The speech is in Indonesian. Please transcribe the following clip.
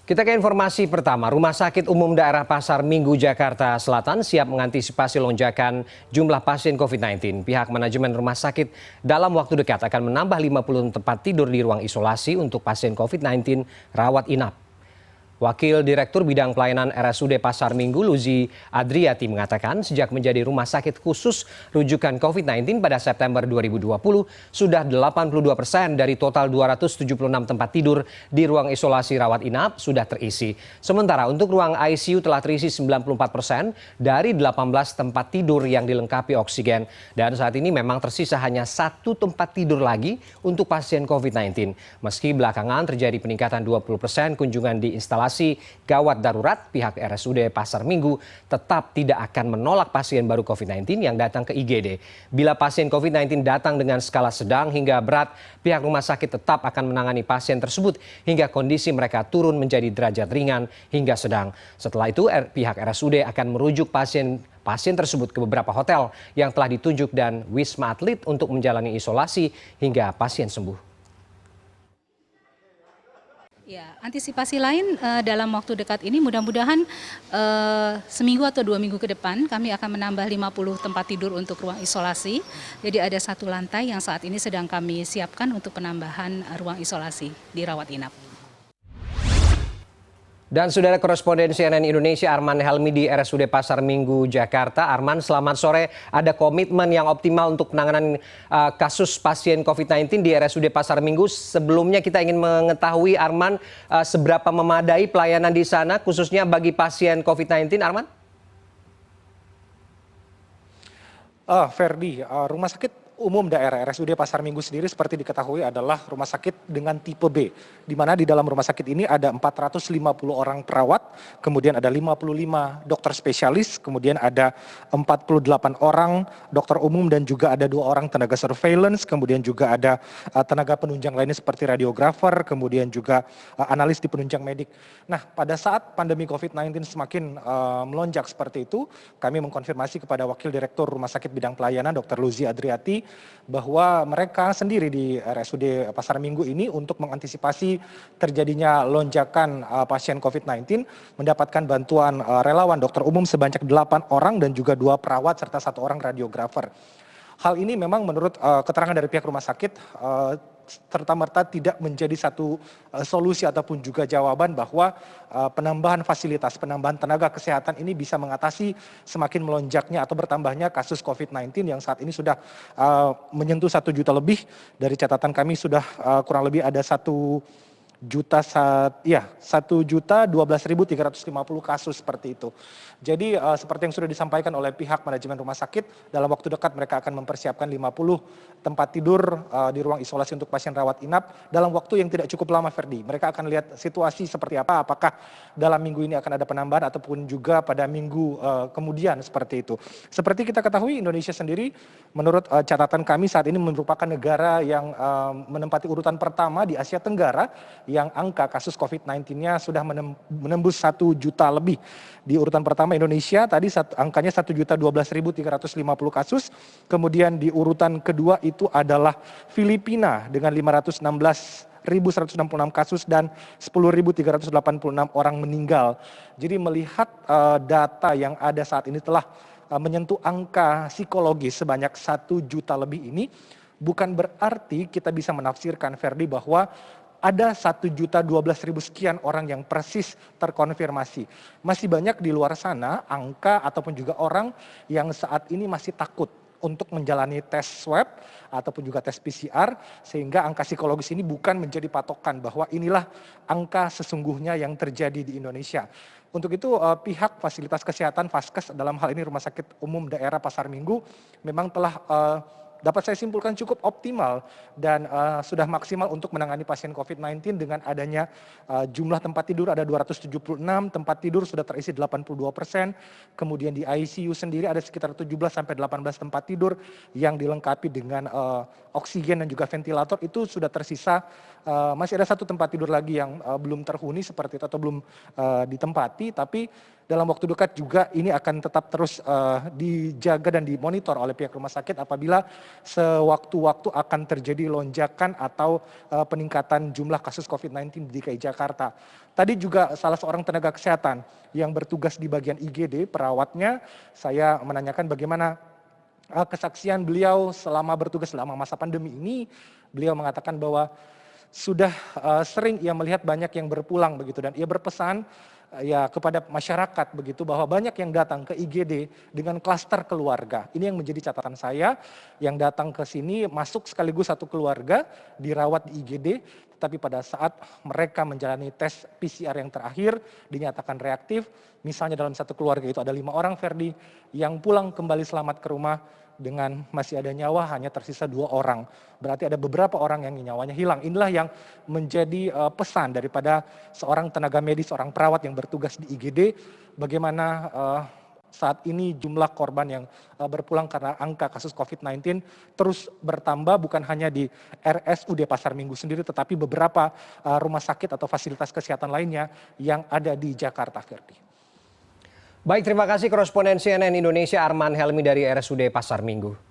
Kita ke informasi pertama, Rumah Sakit Umum Daerah Pasar Minggu Jakarta Selatan siap mengantisipasi lonjakan jumlah pasien COVID-19. Pihak manajemen rumah sakit dalam waktu dekat akan menambah 50 tempat tidur di ruang isolasi untuk pasien COVID-19 rawat inap. Wakil Direktur Bidang Pelayanan RSUD Pasar Minggu, Luzi Adriati mengatakan sejak menjadi rumah sakit khusus rujukan COVID-19 pada September 2020, sudah 82% dari total 276 tempat tidur di ruang isolasi rawat inap sudah terisi. Sementara untuk ruang ICU telah terisi 94% dari 18 tempat tidur yang dilengkapi oksigen. Dan saat ini memang tersisa hanya 1 tempat tidur lagi untuk pasien COVID-19. Meski belakangan terjadi peningkatan 20% kunjungan di instalasi gawat darurat, pihak RSUD Pasar Minggu tetap tidak akan menolak pasien baru COVID-19 yang datang ke IGD. Bila pasien COVID-19 datang dengan skala sedang hingga berat, pihak rumah sakit tetap akan menangani pasien tersebut hingga kondisi mereka turun menjadi derajat ringan hingga sedang. Setelah itu, pihak RSUD akan merujuk pasien tersebut ke beberapa hotel yang telah ditunjuk dan Wisma Atlet untuk menjalani isolasi hingga pasien sembuh. Ya, antisipasi lain dalam waktu dekat ini mudah-mudahan seminggu atau 2 minggu ke depan kami akan menambah 50 tempat tidur untuk ruang isolasi. Jadi ada 1 lantai yang saat ini sedang kami siapkan untuk penambahan ruang isolasi di rawat inap. Dan sudah ada koresponden CNN Indonesia Arman Helmi di RSUD Pasar Minggu Jakarta. Arman, selamat sore. Ada komitmen yang optimal untuk penanganan kasus pasien COVID-19 di RSUD Pasar Minggu. Sebelumnya kita ingin mengetahui, Arman, seberapa memadai pelayanan di sana khususnya bagi pasien COVID-19, Arman? Ferdi, Rumah Sakit Umum Daerah RSUD Pasar Minggu sendiri seperti diketahui adalah rumah sakit dengan tipe B, di mana di dalam rumah sakit ini ada 450 orang perawat, kemudian ada 55 dokter spesialis, kemudian ada 48 orang dokter umum dan juga ada 2 orang tenaga surveillance, kemudian juga ada tenaga penunjang lainnya seperti radiografer, kemudian juga analis di penunjang medik. Nah, pada saat pandemi COVID-19 semakin melonjak seperti itu, kami mengkonfirmasi kepada Wakil Direktur Rumah Sakit Bidang Pelayanan Dr. Luzi Adriati bahwa mereka sendiri di RSUD Pasar Minggu ini untuk mengantisipasi terjadinya lonjakan pasien COVID-19 mendapatkan bantuan relawan dokter umum sebanyak 8 orang dan juga 2 perawat serta 1 orang radiografer. Hal ini memang menurut keterangan dari pihak rumah sakit serta-merta tidak menjadi satu solusi ataupun juga jawaban bahwa penambahan fasilitas, penambahan tenaga kesehatan ini bisa mengatasi semakin melonjaknya atau bertambahnya kasus COVID-19 yang saat ini sudah menyentuh 1 juta lebih. Dari catatan kami sudah kurang lebih ada 1.012.350 kasus seperti itu. Jadi seperti yang sudah disampaikan oleh pihak manajemen rumah sakit, dalam waktu dekat mereka akan mempersiapkan 50 tempat tidur di ruang isolasi untuk pasien rawat inap dalam waktu yang tidak cukup lama, Ferdi. Mereka akan lihat situasi seperti apa, apakah dalam minggu ini akan ada penambahan ataupun juga pada minggu kemudian seperti itu. Seperti kita ketahui, Indonesia sendiri menurut catatan kami saat ini merupakan negara yang menempati urutan pertama di Asia Tenggara yang angka kasus COVID-19-nya sudah menembus 1 juta lebih. Di urutan pertama Indonesia tadi angkanya 1.012.350 kasus. Kemudian di urutan kedua itu adalah Filipina dengan 516.166 kasus dan 10.386 orang meninggal. Jadi melihat data yang ada saat ini telah menyentuh angka psikologis sebanyak 1 juta lebih ini, bukan berarti kita bisa menafsirkan, Ferdi, bahwa ada 1.012.000 sekian orang yang persis terkonfirmasi. Masih banyak di luar sana angka ataupun juga orang yang saat ini masih takut untuk menjalani tes swab ataupun juga tes PCR, sehingga angka psikologis ini bukan menjadi patokan bahwa inilah angka sesungguhnya yang terjadi di Indonesia. Untuk itu pihak fasilitas kesehatan Vaskes dalam hal ini Rumah Sakit Umum Daerah Pasar Minggu memang telah dapat saya simpulkan cukup optimal dan sudah maksimal untuk menangani pasien COVID-19 dengan adanya jumlah tempat tidur ada 276, tempat tidur sudah terisi 82%, kemudian di ICU sendiri ada sekitar 17-18 tempat tidur yang dilengkapi dengan oksigen dan juga ventilator, itu sudah tersisa. Masih ada 1 tempat tidur lagi yang belum terhuni seperti itu atau belum ditempati, tapi dalam waktu dekat juga ini akan tetap terus dijaga dan dimonitor oleh pihak rumah sakit apabila sewaktu-waktu akan terjadi lonjakan atau peningkatan jumlah kasus COVID-19 di DKI Jakarta. Tadi juga salah seorang tenaga kesehatan yang bertugas di bagian IGD, perawatnya, saya menanyakan bagaimana kesaksian beliau selama bertugas selama masa pandemi ini. Beliau mengatakan bahwa sudah sering ia melihat banyak yang berpulang begitu, dan ia berpesan ya kepada masyarakat begitu bahwa banyak yang datang ke IGD dengan klaster keluarga. Ini yang menjadi catatan saya, yang datang ke sini masuk sekaligus satu keluarga dirawat di IGD, tetapi pada saat mereka menjalani tes PCR yang terakhir dinyatakan reaktif. Misalnya dalam satu keluarga itu ada 5 orang, Ferdi, yang pulang kembali selamat ke rumah dengan masih ada nyawa hanya tersisa 2 orang. Berarti ada beberapa orang yang nyawanya hilang. Inilah yang menjadi pesan daripada seorang tenaga medis, seorang perawat yang bertugas di IGD, bagaimana saat ini jumlah korban yang berpulang karena angka kasus COVID-19 terus bertambah, bukan hanya di RSUD Pasar Minggu sendiri, tetapi beberapa rumah sakit atau fasilitas kesehatan lainnya yang ada di Jakarta, Ferdi. Baik, terima kasih koresponden CNN Indonesia Arman Helmi dari RSUD Pasar Minggu.